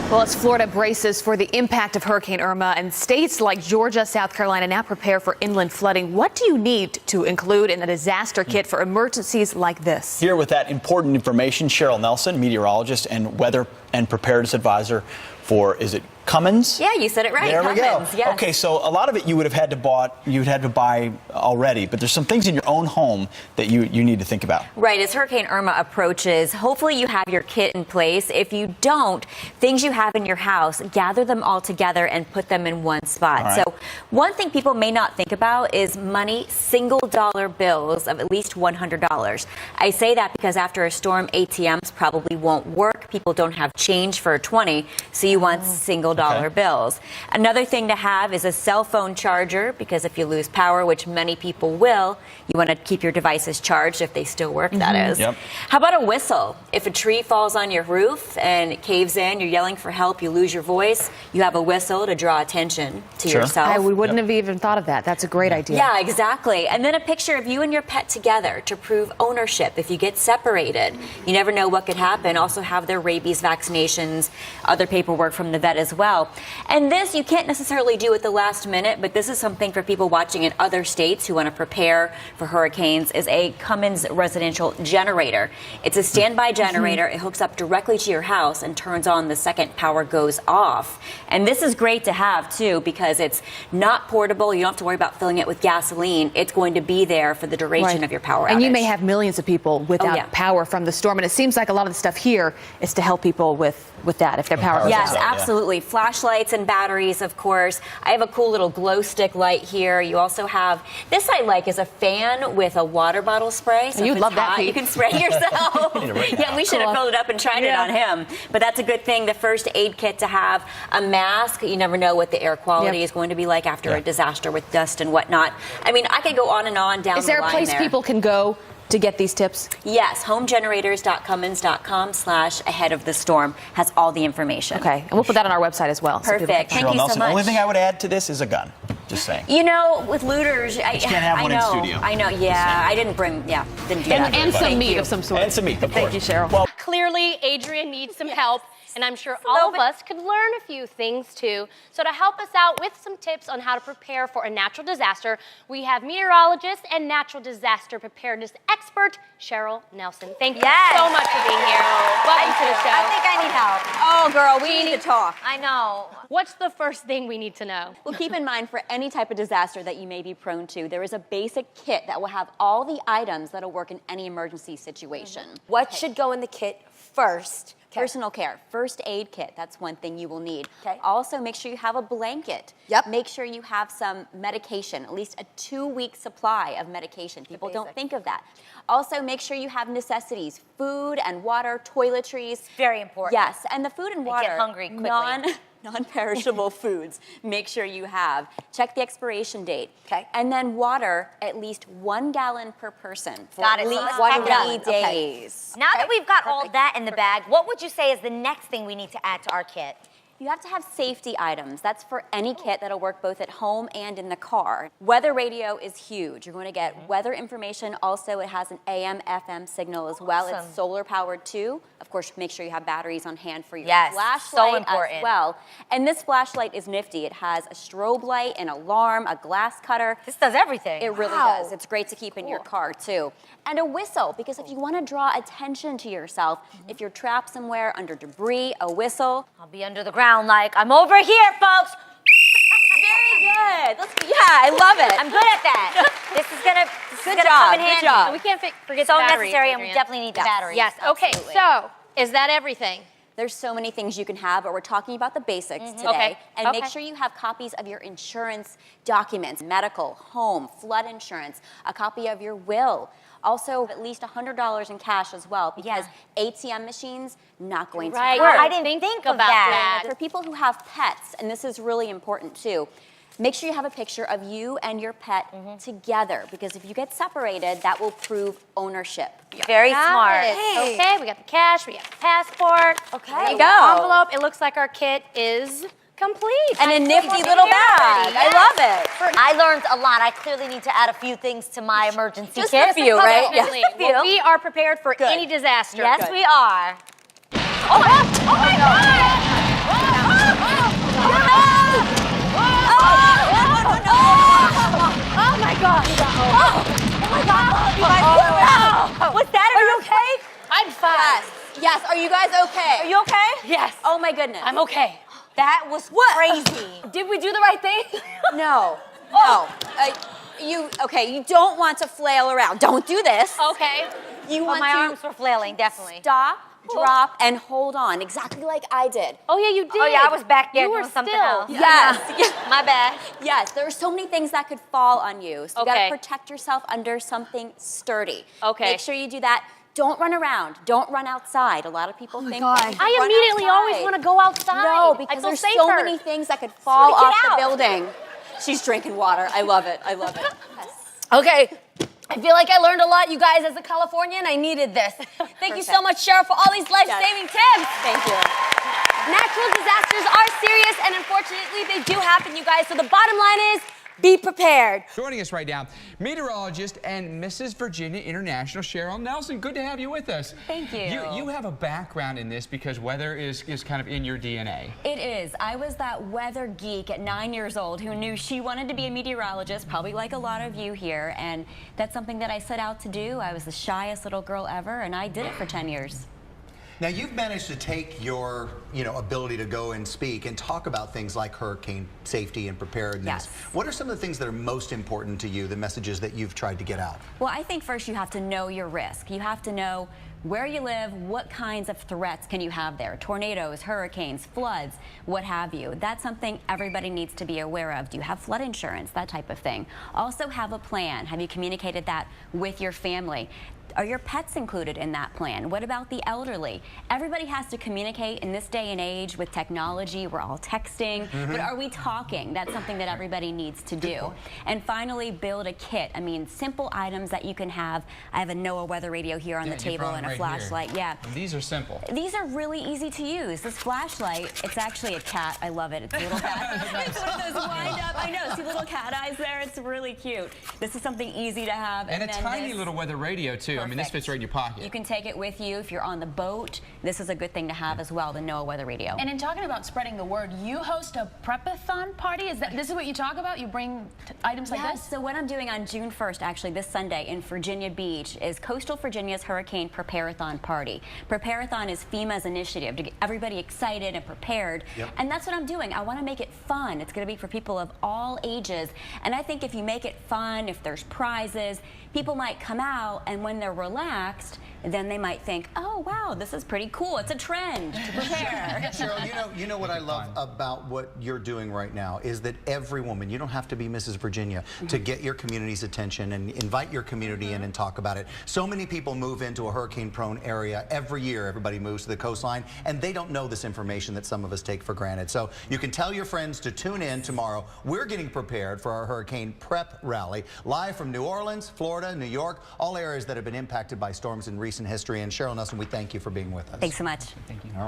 Well, as Florida braces for the impact of Hurricane Irma and states like Georgia, South Carolina now prepare for inland flooding, what do you need to include in a disaster kit for emergencies like this? Here with that important information, Cheryl Nelson, meteorologist and weather and preparedness advisor for, is it Cummins? Yeah, you said it right. There Cummins, we go. yes. Okay, so a lot of it you would have had to buy already, but there's some things in your own home that you need to think about. Right, as Hurricane Irma approaches, hopefully you have your kit in place. If you don't, things you have in your house, gather them all together and put them in one spot. All right. So one thing people may not think about is money, single dollar bills of at least $100. I say that because after a storm, ATMs probably won't work. People don't have change for a 20, so you want single dollar bills. Another thing to have is a cell phone charger, because if you lose power, which many people will, you want to keep your devices charged if they still work, that is. Yep. How about a whistle? If a tree falls on your roof and it caves in, you're yelling for help, you lose your voice, you have a whistle to draw attention to yourself. We wouldn't have even thought of that. That's a great idea. Yeah, exactly. And then a picture of you and your pet together to prove ownership. If you get separated, you never know what could happen. Also have their rabies vaccinations, other paperwork from the vet as well. And this you can't necessarily do at the last minute, but this is something for people watching in other states who want to prepare for hurricanes, is a Cummins residential generator. It's a standby generator. It hooks up directly to your house and turns on the second power goes off. And this is great to have too, because it's not portable. You don't have to worry about filling it with gasoline. It's going to be there for the duration of your power outage. And you may have millions of people without power from the storm. And it seems like a lot of the stuff here is to help people with that if their power goes Yes, out. absolutely. Flashlights and batteries, of course. I have a cool little glow stick light here. You also have, this I like, is a fan with a water bottle spray. So you'd love that, Pete. You can spray yourself. Yeah, we should have filled it up and tried it on him. But that's a good thing. The first aid kit to have, a mask. You never know what the air quality is going to be like after a disaster with dust and whatnot. I mean, I could go on and on down the line. Is there a place people can go to get these tips? Yes, homegenerators.cummins.com/ahead of the storm has all the information. Okay, and we'll put that on our website as well. Perfect. So Thank you so much. The only thing I would add to this is a gun. Just saying. You know, with looters, I can't have one in studio. I know, yeah. I didn't bring, didn't do that. And some meat of some sort. And some meat, of Thank course. you, Cheryl. Well, clearly, Adrian needs some help. And I'm sure all of us could learn a few things too. So to help us out with some tips on how to prepare for a natural disaster, we have meteorologist and natural disaster preparedness expert, Cheryl Nelson. Thank you so much for being here. Welcome to the show. I think I need help. Oh, girl, we need to talk. I know. What's the first thing we need to know? Well, keep in mind, for any type of disaster that you may be prone to, there is a basic kit that will have all the items that'll work in any emergency situation. What should go in the kit first? Personal care, first aid kit, that's one thing you will need. Okay. Also, make sure you have a blanket. Yep. Make sure you have some medication, at least a 2-week supply of medication. People don't think of that. Also, make sure you have necessities, food and water, toiletries. Very important. Yes, and the food and water, get hungry quickly. non-perishable foods, make sure you have. Check the expiration date. Okay. And then water, at least 1 gallon per person for Got at it. So least let's pack it up. 3 days. Now that we've got all that in the bag, what would you say is the next thing we need to add to our kit? You have to have safety items. That's for any kit that'll work both at home and in the car. Weather radio is huge. You're going to get weather information. Also, it has an AM, FM signal as well. Awesome. It's solar powered too. Of course, make sure you have batteries on hand for your Yes, flashlight so important. as well. And this flashlight is nifty. It has a strobe light, an alarm, a glass cutter. This does everything. It really does. It's great to keep in your car too. And a whistle, because if you want to draw attention to yourself, if you're trapped somewhere under debris, a whistle. I'll be under the ground like, I'm over here, folks. Very good. I love it. I'm good at that. This is gonna Good come in job, handy. good job. So we can't forget So the batteries, necessary, and we Adrian. definitely need the batteries. Yes, okay, Absolutely. so is that everything? There's so many things you can have, but we're talking about the basics today. Okay, And make okay. sure you have copies of your insurance documents, medical, home, flood insurance, a copy of your will. Also, at least $100 in cash as well, because ATM machines not going to Right. work. I didn't think of about that. For people who have pets, and this is really important too, make sure you have a picture of you and your pet together, because if you get separated, that will prove ownership. Very smart. Okay, we got the cash, we got the passport. Okay. There you The go. envelope. It looks like our kit is complete. And a nifty little bag. I love it. I learned a lot. I clearly need to add a few things to my emergency Just kit. a few, right? Definitely. Just a few. Well, we are prepared for any disaster. Yes, we are. Oh my God! God. Oh my God. You guys, what's that? Are you okay? I'm fine. Yes. Are you guys okay? Are you okay? Yes. Oh my goodness. I'm okay. That was crazy. Did we do the right thing? No. No. You don't want to flail around. Don't do this. Okay. You Well, want my to arms were flailing, definitely. stop, drop, and hold on, exactly like I did. Oh, yeah, you did. Oh yeah, I was back there You were doing something still. else. Yes. My bad. Yes, there are so many things that could fall on you. So you Okay. gotta protect yourself under something sturdy. Okay. Make sure you do that. Don't run around. Don't run outside. A lot of people think that if you I run immediately always outside- want to go outside. No, I because feel there's safer. so many things that could fall Get off the out. building. She's drinking water. I love it. I love it. Yes. Okay, I feel like I learned a lot, you guys, as a Californian. I needed this. Thank you so much, Cheryl, for all these life-saving tips. Thank you. Natural disasters are serious, and unfortunately, they do happen, you guys. So the bottom line is, be prepared. Joining us right now, meteorologist and Mrs. Virginia International, Cheryl Nelson. Good to have you with us. Thank you. You have a background in this because weather is kind of in your DNA. It is. I was that weather geek at 9 years old who knew she wanted to be a meteorologist, probably like a lot of you here, and that's something that I set out to do. I was the shyest little girl ever, and I did it for 10 years. Now you've managed to take your, ability to go and speak and talk about things like hurricane safety and preparedness. Yes. What are some of the things that are most important to you, the messages that you've tried to get out? Well, I think first you have to know your risk. You have to know where you live, what kinds of threats can you have there? Tornadoes, hurricanes, floods, what have you. That's something everybody needs to be aware of. Do you have flood insurance? That type of thing. Also have a plan. Have you communicated that with your family? Are your pets included in that plan? What about the elderly? Everybody has to communicate in this day and age with technology. We're all texting, but are we talking? That's something that everybody needs to do. And finally, build a kit. I mean, simple items that you can have. I have a NOAA weather radio here on the table and a flashlight. Yeah. And these are simple. These are really easy to use. This flashlight, it's actually a cat. I love it. It's a little cat. It's one of those wind up. I know. See little cat eyes there? It's really cute. This is something easy to have. And a then tiny this- little weather radio, too. I mean, this Perfect. fits right in your pocket. You can take it with you if you're on the boat. This is a good thing to have as well, the NOAA weather radio. And in talking about spreading the word, you host a prepathon party. This is what you talk about? You bring items like Yes, this? so what I'm doing on June 1st, actually this Sunday in Virginia Beach, is Coastal Virginia's Hurricane Preparathon Party. Preparathon is FEMA's initiative to get everybody excited and prepared. Yep. And that's what I'm doing. I want to make it fun. It's going to be for people of all ages. And I think if you make it fun, if there's prizes, people might come out, and when they're relaxed, then they might think, oh, wow, this is pretty cool. It's a trend to prepare. Cheryl, you know what I love about what you're doing right now is that every woman, you don't have to be Mrs. Virginia to get your community's attention and invite your community in and talk about it. So many people move into a hurricane-prone area every year. Everybody moves to the coastline, and they don't know this information that some of us take for granted. So you can tell your friends to tune in tomorrow. We're getting prepared for our hurricane prep rally, live from New Orleans, Florida, New York, all areas that have been impacted by storms in recent history. And Cheryl Nelson, we thank you for being with us. Thanks so much. Thank you. All right.